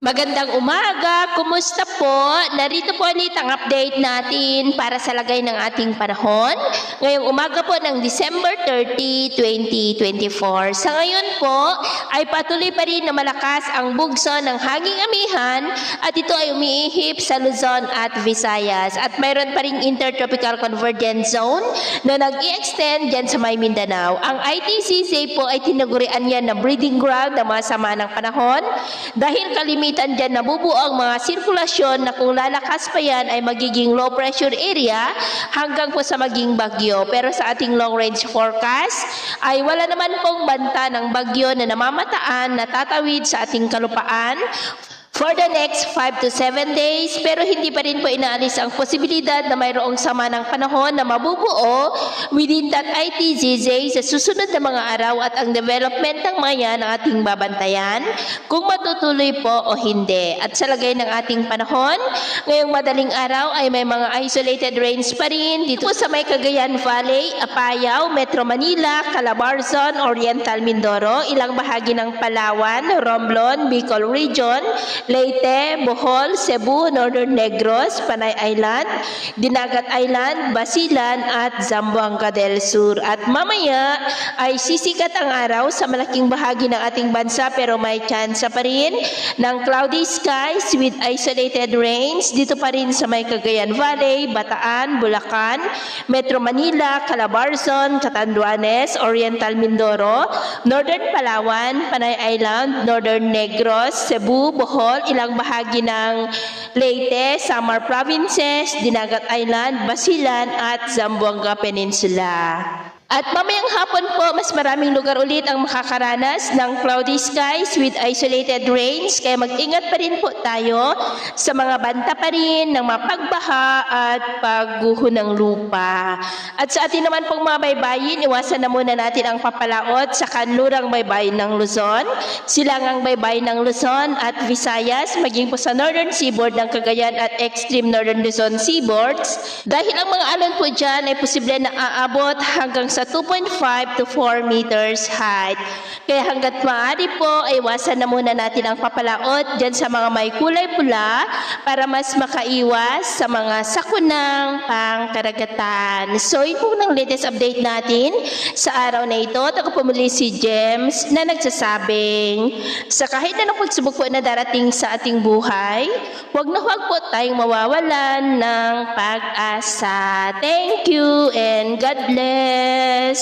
Magandang umaga, kumusta po? Narito po ulit ang update natin para sa lagay ng ating panahon. Ngayong umaga po ng December 30, 2024. Sa ngayon po ay patuloy pa rin na malakas ang bugso ng hanging amihan at ito ay umiihip sa Luzon at Visayas. At mayroon pa rin intertropical convergence zone na nag-i-extend dyan sa may Mindanao. Ang ITCZ po ay tinagurian yan na breeding ground ng mga sama ng panahon dahil kalimitan dyan nabubuo ang mga sirkulasyon na kung lalakas pa yan ay magiging low pressure area hanggang po sa maging bagyo. Pero sa ating long range forecast ay wala naman pong banta ng bagyo na namamataan na tatawid sa ating kalupaan for the next 5 to 7 days, pero hindi pa rin po inaalis ang posibilidad na mayroong sama ng panahon na mabubuo within that ITZZ sa susunod na mga araw at ang development ng maya ng ating babantayan kung matutuloy po o hindi. At sa lagay ng ating panahon, ngayong madaling araw ay may mga isolated rains pa rin dito sa may Cagayan Valley, Apayao, Metro Manila, Calabarzon, Oriental Mindoro, ilang bahagi ng Palawan, Romblon, Bicol Region, Leyte, Bohol, Cebu, Northern Negros, Panay Island, Dinagat Island, Basilan at Zamboanga del Sur. At mamaya ay sisikat ang araw sa malaking bahagi ng ating bansa pero may chance pa rin ng cloudy skies with isolated rains dito pa rin sa may Cagayan Valley, Bataan, Bulacan, Metro Manila, Calabarzon, Catanduanes, Oriental Mindoro, Northern Palawan, Panay Island, Northern Negros, Cebu, Bohol, ilang bahagi ng Leyte, Samar Provinces, Dinagat Island, Basilan at Zamboanga Peninsula. At mamayang hapon po, mas maraming lugar ulit ang makakaranas ng cloudy skies with isolated rains. Kaya mag-ingat pa rin po tayo sa mga banta pa rin ng mapagbaha at pagguho ng lupa. At sa atin naman pong mga baybayin, iwasan na muna natin ang papalaot sa kanlurang baybayin ng Luzon, silangang baybayin ng Luzon at Visayas, maging po sa northern seaboard ng Cagayan at extreme northern Luzon seaboards. Dahil ang mga alon po dyan ay posible na aabot hanggang sa 2.5 to 4 meters height. Kaya hanggat maaari po ay iwasan na muna natin ang papalaot dyan sa mga may kulay pula para mas makaiwas sa mga sakunang pangkaragatan. So yun po ng latest update natin sa araw na ito. Ako po muli si James na nagsasabing sa kahit anong pagsubok po na darating sa ating buhay, huwag na huwag po tayong mawawalan ng pag-asa. Thank you and God bless.